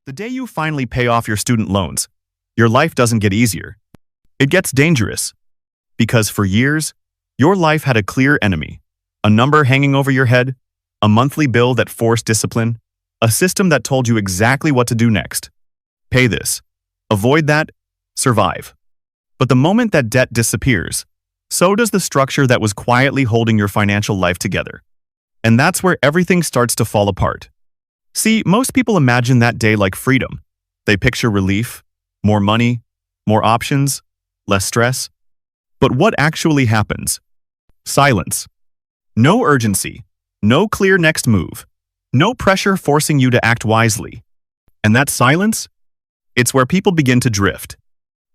The day you finally pay off your student loans, your life doesn't get easier. It gets dangerous. Because for years, your life had a clear enemy, a number hanging over your head, a monthly bill that forced discipline, a system that told you exactly what to do next. Pay this, avoid that, survive. But the moment that debt disappears, so does the structure that was quietly holding your financial life together. And that's where everything starts to fall apart. See, most people imagine that day like freedom. They picture relief, more money, more options, less stress. But what actually happens? Silence. No urgency, no clear next move, no pressure forcing you to act wisely. And that silence? It's where people begin to drift.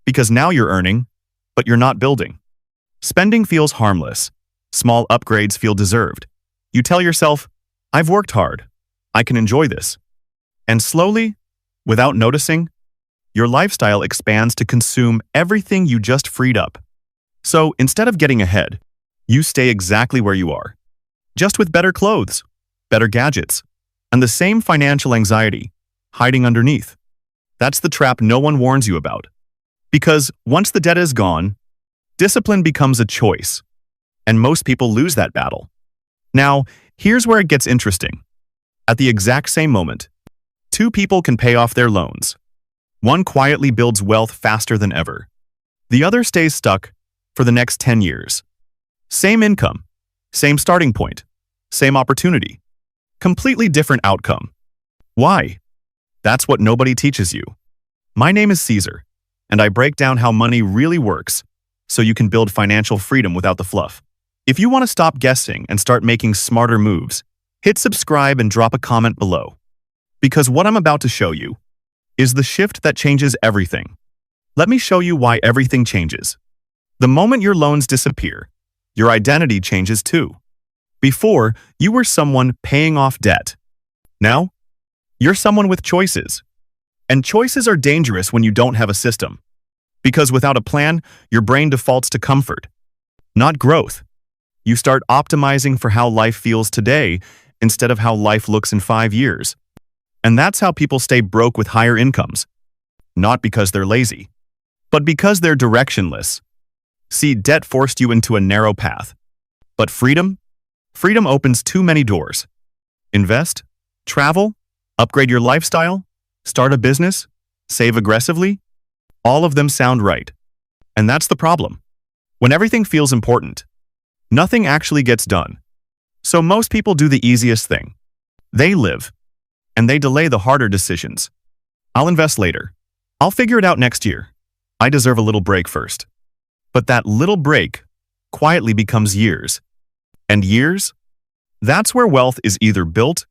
Because now you're earning, but you're not building. Spending feels harmless. Small upgrades feel deserved. You tell yourself, I've worked hard. I can enjoy this. And slowly, without noticing, your lifestyle expands to consume everything you just freed up. So instead of getting ahead, you stay exactly where you are. Just with better clothes, better gadgets, and the same financial anxiety hiding underneath. That's the trap no one warns you about. Because once the debt is gone, discipline becomes a choice. And most people lose that battle. Now, here's where it gets interesting. At the exact same moment, two people can pay off their loans. One quietly builds wealth faster than ever. The other stays stuck for the next 10 years. Same income, same starting point, same opportunity. Completely different outcome. Why? That's what nobody teaches you. My name is Caesar, and I break down how money really works so you can build financial freedom without the fluff. If you want to stop guessing and start making smarter moves, hit subscribe and drop a comment below. Because what I'm about to show you is the shift that changes everything. Let me show you why everything changes. The moment your loans disappear, your identity changes too. Before, you were someone paying off debt. Now, you're someone with choices. And choices are dangerous when you don't have a system. Because without a plan, your brain defaults to comfort, not growth. You start optimizing for how life feels today instead of how life looks in 5 years. And that's how people stay broke with higher incomes. Not because they're lazy, but because they're directionless. See, debt forced you into a narrow path. But freedom? Freedom opens too many doors. Invest, travel, upgrade your lifestyle, start a business, save aggressively. All of them sound right. And that's the problem. When everything feels important, nothing actually gets done. So most people do the easiest thing. They live, and they delay the harder decisions. I'll invest later. I'll figure it out next year. I deserve a little break first. But that little break quietly becomes years. And years? That's where wealth is either built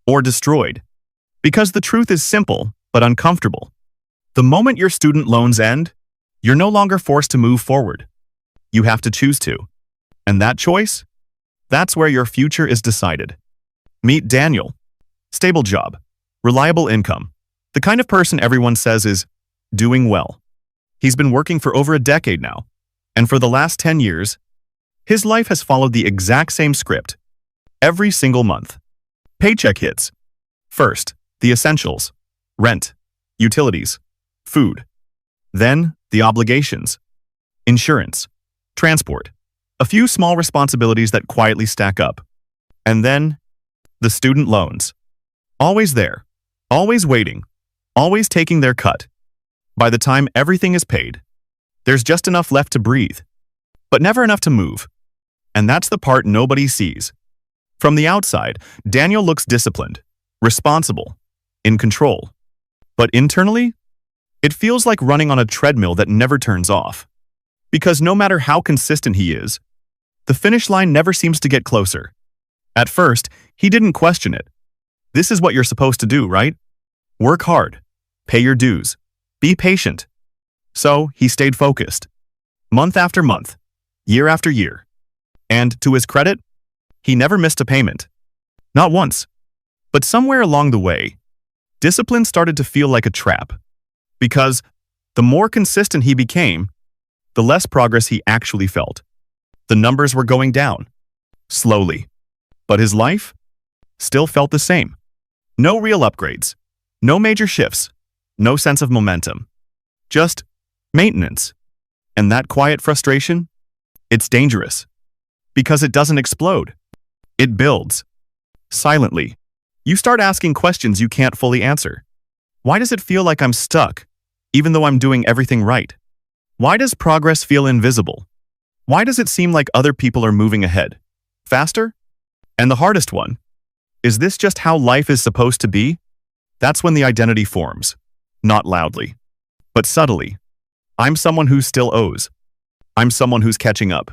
or destroyed. Because the truth is simple but uncomfortable. The moment your student loans end, you're no longer forced to move forward. You have to choose to. And that choice? That's where your future is decided. Meet Daniel. Stable job, reliable income, the kind of person everyone says is doing well. He's been working for over a decade now, and for the last 10 years, his life has followed the exact same script. Every single month. Paycheck hits. First, the essentials, rent, utilities, food. Then, the obligations, insurance, transport, a few small responsibilities that quietly stack up. And then, the student loans. Always there, always waiting, always taking their cut. By the time everything is paid, there's just enough left to breathe, but never enough to move. And that's the part nobody sees. From the outside, Daniel looks disciplined, responsible, in control. But internally, it feels like running on a treadmill that never turns off. Because no matter how consistent he is, the finish line never seems to get closer. At first, he didn't question it. This is what you're supposed to do, right? Work hard, pay your dues, be patient. So he stayed focused. Month after month, year after year. And to his credit, he never missed a payment. Not once. But somewhere along the way, discipline started to feel like a trap. Because the more consistent he became, the less progress he actually felt. The numbers were going down, slowly. But his life still felt the same. No real upgrades, No major shifts, no sense of momentum, just maintenance. And that quiet frustration? It's dangerous. Because it doesn't explode. It builds. Silently. You start asking questions you can't fully answer. Why does it feel like I'm stuck, even though I'm doing everything right? Why does progress feel invisible? Why does it seem like other people are moving ahead? Faster? And the hardest one, is this just how life is supposed to be? That's when the identity forms. Not loudly, but subtly. I'm someone who still owes. I'm someone who's catching up.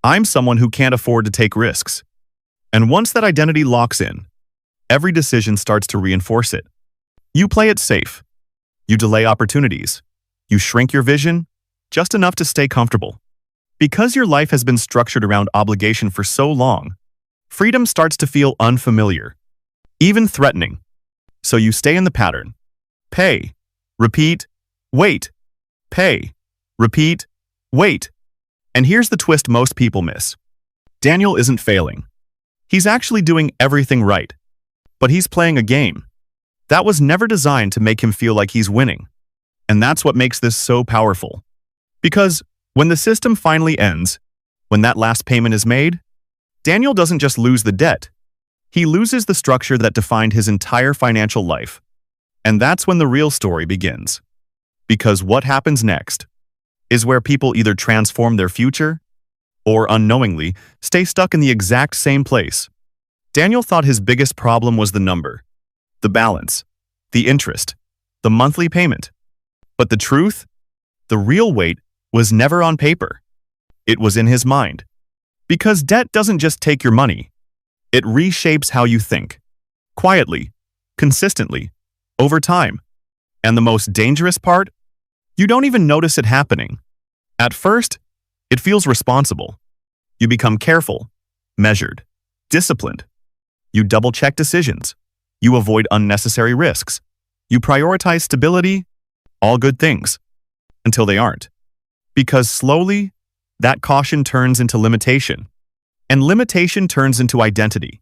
I'm someone who can't afford to take risks. And once that identity locks in, every decision starts to reinforce it. You play it safe. You delay opportunities. You shrink your vision just enough to stay comfortable. Because your life has been structured around obligation for so long, freedom starts to feel unfamiliar, even threatening. So you stay in the pattern. Pay, repeat, wait. Pay, repeat, wait. And here's the twist most people miss. Daniel isn't failing. He's actually doing everything right. But he's playing a game that was never designed to make him feel like he's winning. And that's what makes this so powerful. Because when the system finally ends, when that last payment is made, Daniel doesn't just lose the debt. He loses the structure that defined his entire financial life. And that's when the real story begins. Because what happens next is where people either transform their future or unknowingly stay stuck in the exact same place. Daniel thought his biggest problem was the number, the balance, the interest, the monthly payment. But the truth, the real weight, was never on paper. It was in his mind. Because debt doesn't just take your money. It reshapes how you think. Quietly, consistently, over time. And the most dangerous part? You don't even notice it happening. At first, it feels responsible. You become careful, measured, disciplined. You double-check decisions. You avoid unnecessary risks. You prioritize stability, all good things, until they aren't. Because slowly, that caution turns into limitation. And limitation turns into identity.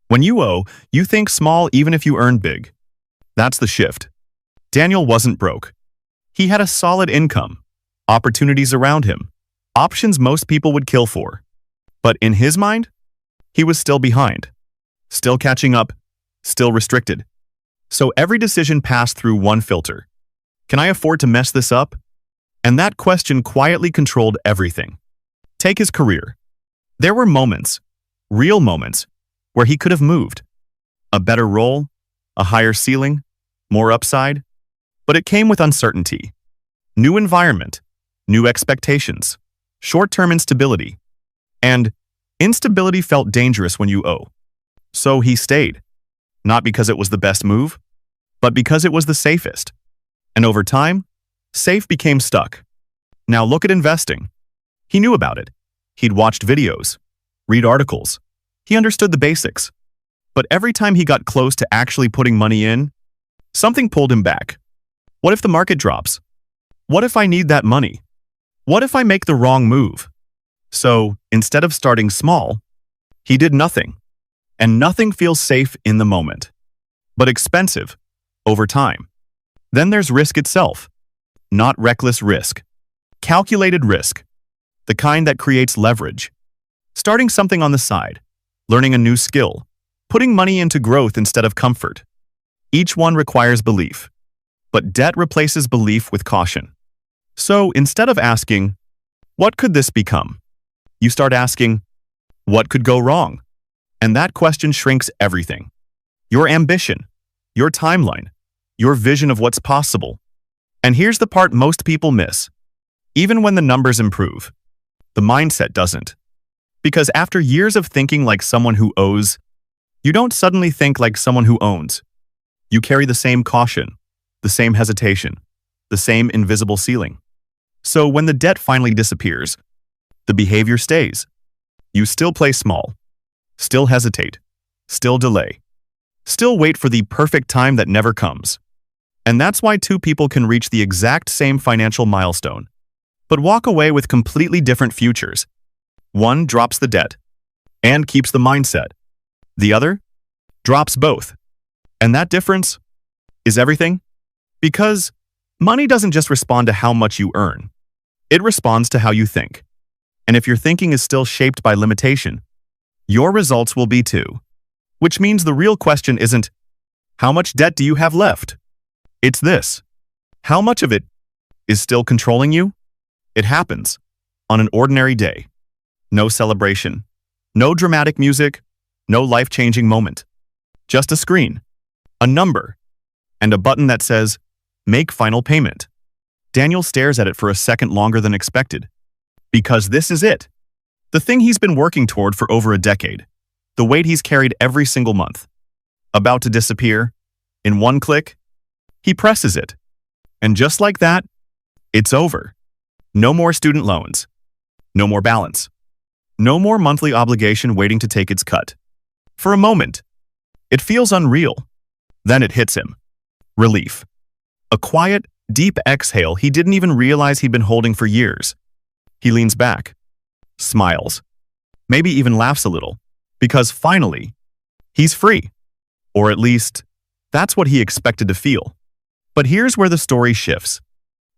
When you owe, you think small even if you earn big. That's the shift. Daniel wasn't broke. He had a solid income, opportunities around him, options most people would kill for. But in his mind, he was still behind, still catching up, still restricted. So every decision passed through one filter. Can I afford to mess this up? And that question quietly controlled everything. Take his career. There were moments, real moments, where he could have moved. A better role, a higher ceiling, more upside. But it came with uncertainty. New environment, new expectations, short-term instability. And instability felt dangerous when you owe. So he stayed. Not because it was the best move, but because it was the safest. And over time, safe became stuck. Now look at investing. He knew about it. He'd watched videos, read articles. He understood the basics. But every time he got close to actually putting money in, something pulled him back. What if the market drops? What if I need that money? What if I make the wrong move? So, instead of starting small, he did nothing. And nothing feels safe in the moment, but expensive over time. Then there's risk itself. Not reckless risk. Calculated risk. The kind that creates leverage. Starting something on the side, learning a new skill, putting money into growth instead of comfort. Each one requires belief. But debt replaces belief with caution. So instead of asking, what could this become? You start asking, what could go wrong? And that question shrinks everything. Your ambition, your timeline, your vision of what's possible. And here's the part most people miss. Even when the numbers improve, the mindset doesn't. Because after years of thinking like someone who owes, you don't suddenly think like someone who owns. You carry the same caution, the same hesitation, the same invisible ceiling. So when the debt finally disappears, the behavior stays. You still play small, still hesitate, still delay, still wait for the perfect time that never comes. And that's why two people can reach the exact same financial milestone, but walk away with completely different futures. One drops the debt and keeps the mindset. The other drops both. And that difference, is everything? Because money doesn't just respond to how much you earn. It responds to how you think. And if your thinking is still shaped by limitation, your results will be too. Which means the real question isn't, how much debt do you have left? It's this. How much of it is still controlling you? It happens on an ordinary day. No celebration, no dramatic music, no life-changing moment. Just a screen, a number, and a button that says, "Make final payment." Daniel stares at it for a second longer than expected. Because this is it. The thing he's been working toward for over a decade. The weight he's carried every single month. About to disappear. In one click, he presses it. And just like that, it's over. No more student loans. No more balance. No more monthly obligation waiting to take its cut. For a moment, it feels unreal. Then it hits him. Relief. A quiet, deep exhale he didn't even realize he'd been holding for years. He leans back, smiles, maybe even laughs a little, because finally, he's free. Or at least, that's what he expected to feel. But here's where the story shifts.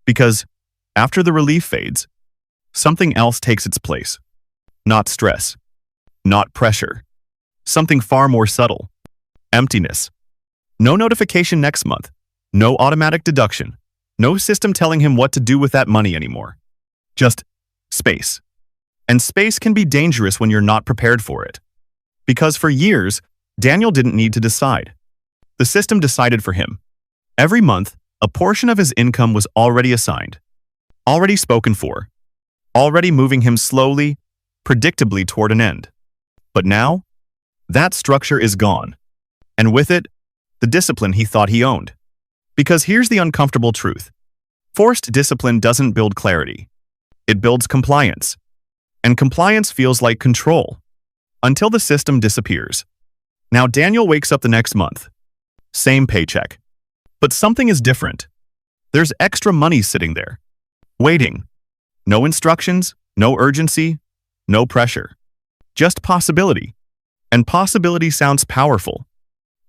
Because after the relief fades, something else takes its place. Not stress, not pressure, something far more subtle. Emptiness. No notification next month, no automatic deduction, no system telling him what to do with that money anymore. Just space. And space can be dangerous when you're not prepared for it. Because for years, Daniel didn't need to decide. The system decided for him. Every month, a portion of his income was already assigned, already spoken for, already moving him slowly, predictably toward an end. But now, that structure is gone. And with it, the discipline he thought he owned. Because here's the uncomfortable truth. Forced discipline doesn't build clarity. It builds compliance. And compliance feels like control. Until the system disappears. Now Daniel wakes up the next month. Same paycheck. But something is different. There's extra money sitting there. Waiting. No instructions, no urgency, no pressure. Just possibility. And possibility sounds powerful.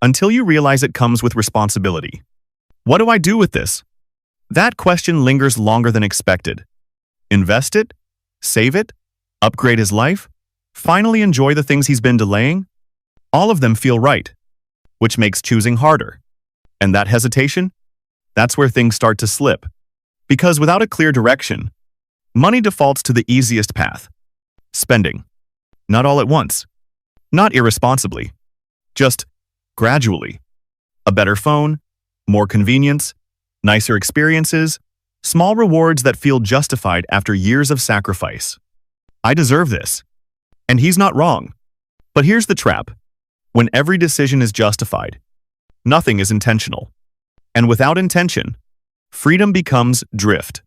Until you realize it comes with responsibility. What do I do with this? That question lingers longer than expected. Invest it? Save it? Upgrade his life? Finally enjoy the things he's been delaying? All of them feel right, which makes choosing harder. And that hesitation? That's where things start to slip. Because without a clear direction, money defaults to the easiest path. Spending. Not all at once. Not irresponsibly. Just gradually. A better phone, more convenience, nicer experiences, small rewards that feel justified after years of sacrifice. I deserve this. And he's not wrong. But here's the trap. When every decision is justified, nothing is intentional. And without intention, freedom becomes drift.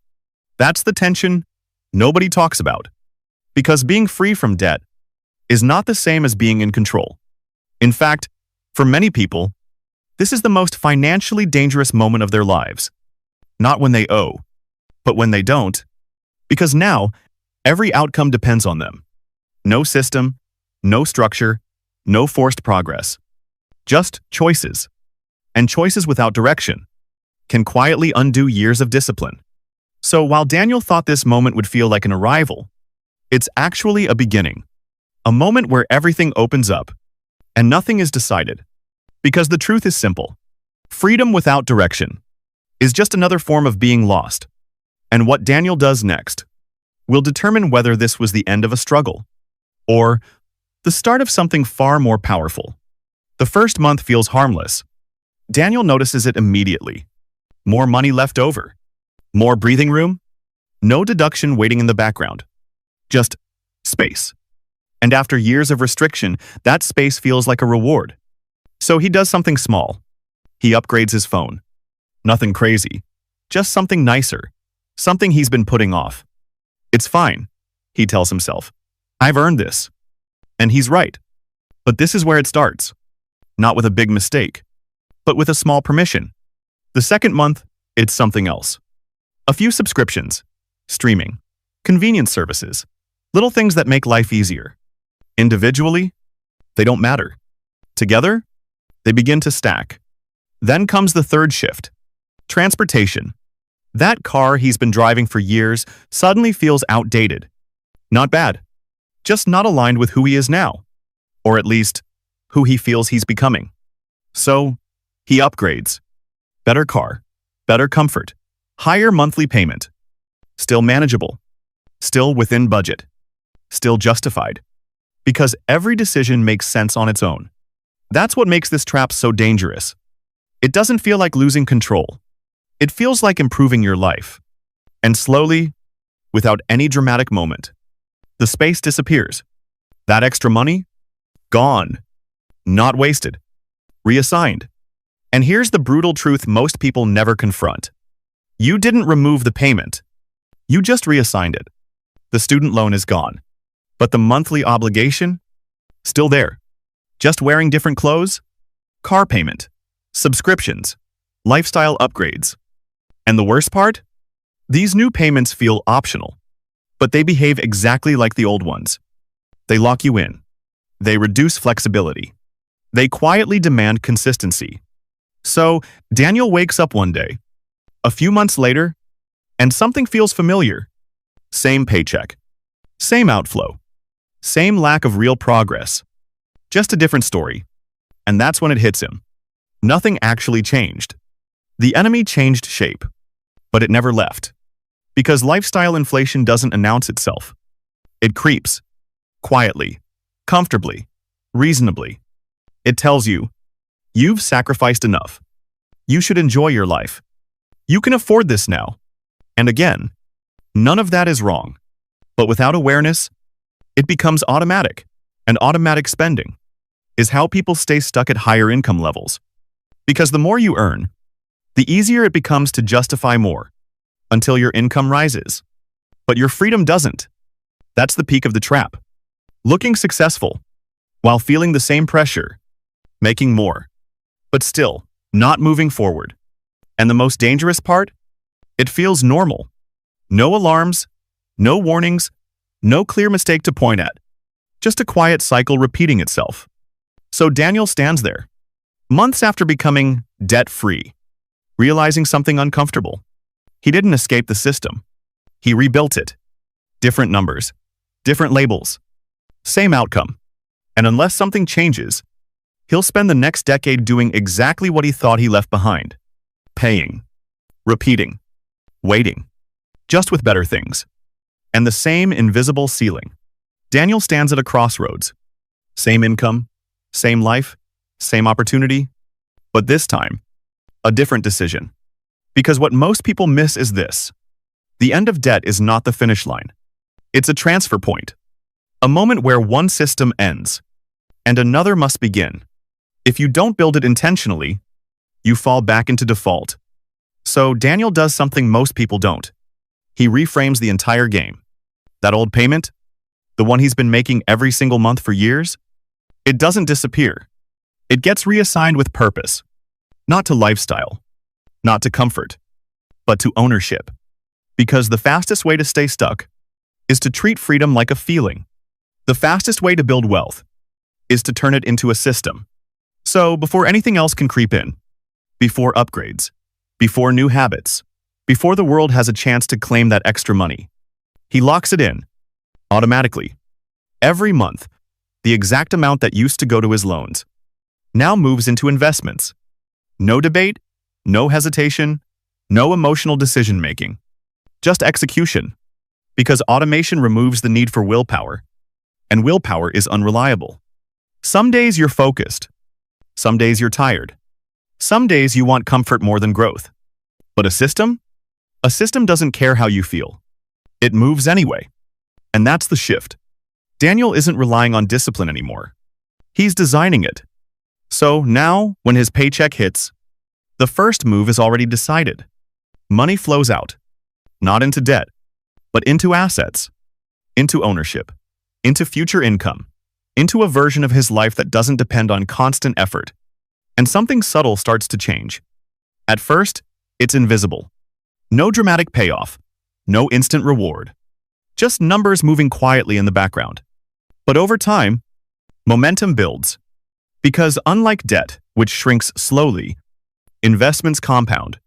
That's the tension nobody talks about. Because being free from debt is not the same as being in control. In fact, for many people, this is the most financially dangerous moment of their lives. Not when they owe, but when they don't. Because now, every outcome depends on them. No system, no structure, no forced progress. Just choices. And choices without direction can quietly undo years of discipline. So while Daniel thought this moment would feel like an arrival, it's actually a beginning. A moment where everything opens up and nothing is decided. Because the truth is simple. Freedom without direction is just another form of being lost. And what Daniel does next will determine whether this was the end of a struggle or the start of something far more powerful. The first month feels harmless. Daniel notices it immediately. More money left over. More breathing room. No deduction waiting in the background. Just space. And after years of restriction, that space feels like a reward. So he does something small. He upgrades his phone. Nothing crazy. Just something nicer. Something he's been putting off. It's fine, he tells himself. I've earned this. And he's right. But this is where it starts. Not with a big mistake, but with a small permission. The second month, it's something else. A few subscriptions, streaming, convenience services, little things that make life easier. Individually, they don't matter. Together, they begin to stack. Then comes the third shift. Transportation. That car he's been driving for years suddenly feels outdated. Not bad, just not aligned with who he is now, or at least who he feels he's becoming. So, he upgrades. Better car, better comfort, higher monthly payment. Still manageable, still within budget, still justified. Because every decision makes sense on its own. That's what makes this trap so dangerous. It doesn't feel like losing control. It feels like improving your life. And slowly, without any dramatic moment, the space disappears. That extra money? Gone. Not wasted. Reassigned. And here's the brutal truth most people never confront. You didn't remove the payment. You just reassigned it. The student loan is gone. But the monthly obligation? Still there. Just wearing different clothes? Car payment. Subscriptions. Lifestyle upgrades. And the worst part? These new payments feel optional. But they behave exactly like the old ones. They lock you in. They reduce flexibility. They quietly demand consistency. So, Daniel wakes up one day, a few months later, and something feels familiar. Same paycheck. Same outflow. Same lack of real progress. Just a different story. And that's when it hits him. Nothing actually changed. The enemy changed shape, but it never left. Because lifestyle inflation doesn't announce itself. It creeps. Quietly. Comfortably. Reasonably. It tells you, you've sacrificed enough. You should enjoy your life. You can afford this now. And again, none of that is wrong. But without awareness, it becomes automatic. And automatic spending is how people stay stuck at higher income levels. Because the more you earn, the easier it becomes to justify more until your income rises. But your freedom doesn't. That's the peak of the trap. Looking successful while feeling the same pressure, making more, but still not moving forward. And the most dangerous part? It feels normal. No alarms, no warnings, no clear mistake to point at. Just a quiet cycle repeating itself. So Daniel stands there, months after becoming debt-free, realizing something uncomfortable. He didn't escape the system. He rebuilt it. Different numbers, different labels, same outcome. And unless something changes, he'll spend the next decade doing exactly what he thought he left behind. Paying, repeating, waiting, just with better things. And the same invisible ceiling. Daniel stands at a crossroads. Same income, same life, same opportunity. But this time, a different decision. Because what most people miss is this. The end of debt is not the finish line. It's a transfer point. A moment where one system ends, and another must begin. If you don't build it intentionally, you fall back into default. So Daniel does something most people don't. He reframes the entire game. That old payment, the one he's been making every single month for years, it doesn't disappear. It gets reassigned with purpose. Not to lifestyle, not to comfort, but to ownership. Because the fastest way to stay stuck is to treat freedom like a feeling. The fastest way to build wealth is to turn it into a system. So before anything else can creep in, before upgrades, before new habits, before the world has a chance to claim that extra money, he locks it in, automatically. Every month, the exact amount that used to go to his loans now moves into investments. No debate, no hesitation, no emotional decision-making. Just execution. Because automation removes the need for willpower, and willpower is unreliable. Some days you're focused. Some days you're tired. Some days you want comfort more than growth. But a system? A system doesn't care how you feel. It moves anyway. And that's the shift. Daniel isn't relying on discipline anymore. He's designing it. So now, when his paycheck hits, the first move is already decided. Money flows out, not into debt, but into assets, into ownership, into future income, into a version of his life that doesn't depend on constant effort. And something subtle starts to change. At first, it's invisible. No dramatic payoff, no instant reward. Just numbers moving quietly in the background. But over time, momentum builds. Because unlike debt, which shrinks slowly, Investments compound.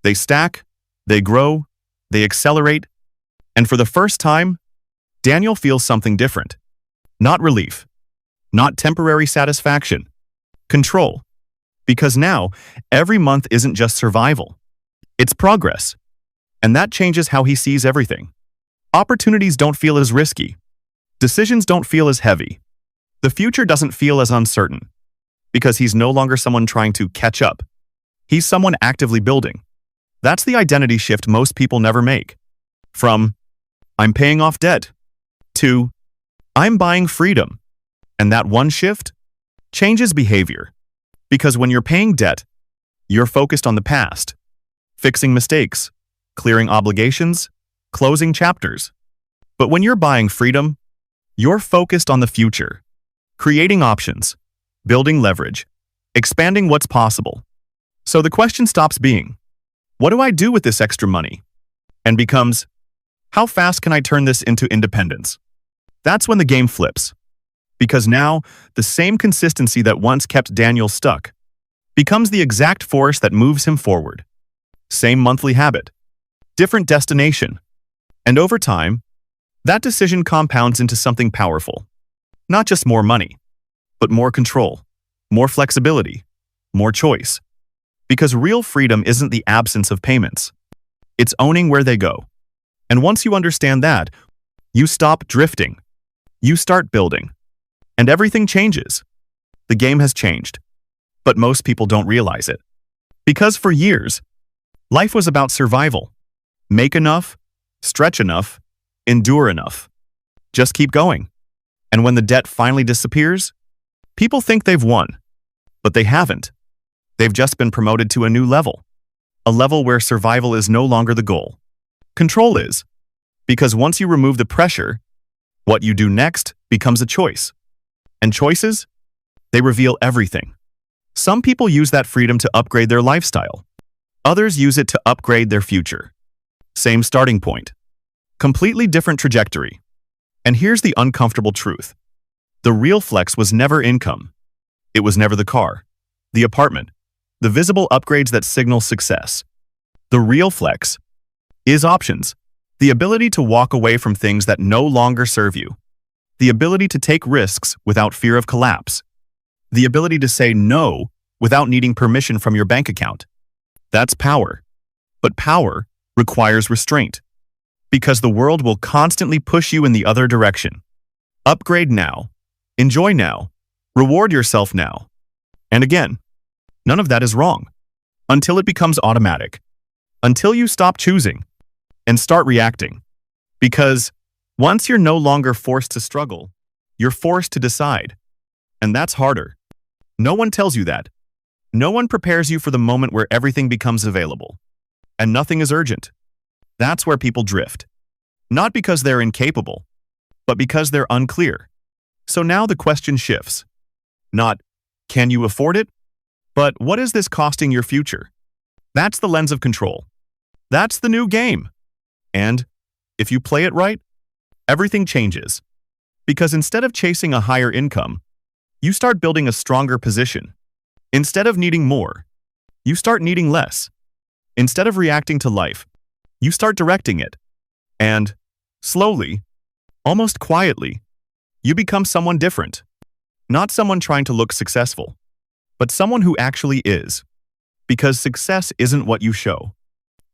They stack, they grow, they accelerate, and for the first time, Daniel feels something different. Not relief, not temporary satisfaction, control. Because now, every month isn't just survival. It's progress. And that changes how he sees everything. Opportunities don't feel as risky. Decisions don't feel as heavy. The future doesn't feel as uncertain. Because he's no longer someone trying to catch up. He's someone actively building. That's the identity shift most people never make. From, I'm paying off debt, to, I'm buying freedom. And that one shift changes behavior. Because when you're paying debt, you're focused on the past, fixing mistakes, clearing obligations, closing chapters. But when you're buying freedom, you're focused on the future, creating options, building leverage, expanding what's possible. So the question stops being, what do I do with this extra money? And becomes, how fast can I turn this into independence? That's when the game flips. Because now, the same consistency that once kept Daniel stuck becomes the exact force that moves him forward. Same monthly habit, different destination. And over time, that decision compounds into something powerful. Not just more money, but more control, more flexibility, more choice. Because real freedom isn't the absence of payments. It's owning where they go. And once you understand that, you stop drifting. You start building. And everything changes. The game has changed. But most people don't realize it. Because for years, life was about survival. Make enough, stretch enough, endure enough. Just keep going. And when the debt finally disappears, people think they've won. But they haven't. They've just been promoted to a new level. A level where survival is no longer the goal. Control is. Because once you remove the pressure, what you do next becomes a choice. And choices? They reveal everything. Some people use that freedom to upgrade their lifestyle. Others use it to upgrade their future. Same starting point. Completely different trajectory. And here's the uncomfortable truth. The real flex was never income. It was never the car, the apartment, the visible upgrades that signal success. The real flex is options. The ability to walk away from things that no longer serve you. The ability to take risks without fear of collapse. The ability to say no without needing permission from your bank account. That's power. But power requires restraint. Because the world will constantly push you in the other direction. Upgrade now. Enjoy now. Reward yourself now. And again, none of that is wrong. Until it becomes automatic. Until you stop choosing and start reacting. Because once you're no longer forced to struggle, you're forced to decide. And that's harder. No one tells you that. No one prepares you for the moment where everything becomes available. And nothing is urgent. That's where people drift. Not because they're incapable, but because they're unclear. So now the question shifts. Not, can you afford it? But what is this costing your future? That's the lens of control. That's the new game. And if you play it right, everything changes. Because instead of chasing a higher income, you start building a stronger position. Instead of needing more, you start needing less. Instead of reacting to life, you start directing it. And slowly, almost quietly, you become someone different. Not someone trying to look successful, but someone who actually is. Because success isn't what you show.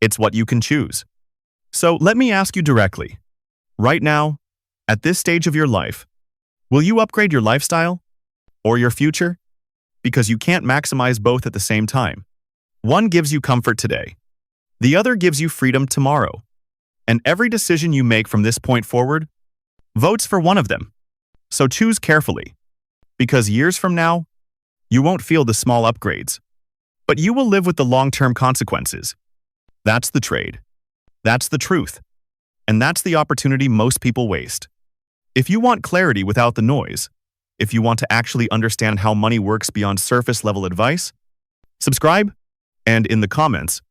It's what you can choose. So let me ask you directly. Right now, at this stage of your life, will you upgrade your lifestyle or your future? Because you can't maximize both at the same time. One gives you comfort today. The other gives you freedom tomorrow. And every decision you make from this point forward votes for one of them. So choose carefully. Because years from now, you won't feel the small upgrades. But you will live with the long-term consequences. That's the trade. That's the truth. And that's the opportunity most people waste. If you want clarity without the noise, if you want to actually understand how money works beyond surface-level advice, subscribe, and in the comments,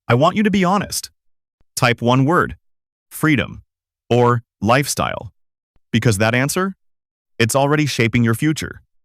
I want you to be honest. Type one word, freedom, or lifestyle. Because that answer, it's already shaping your future.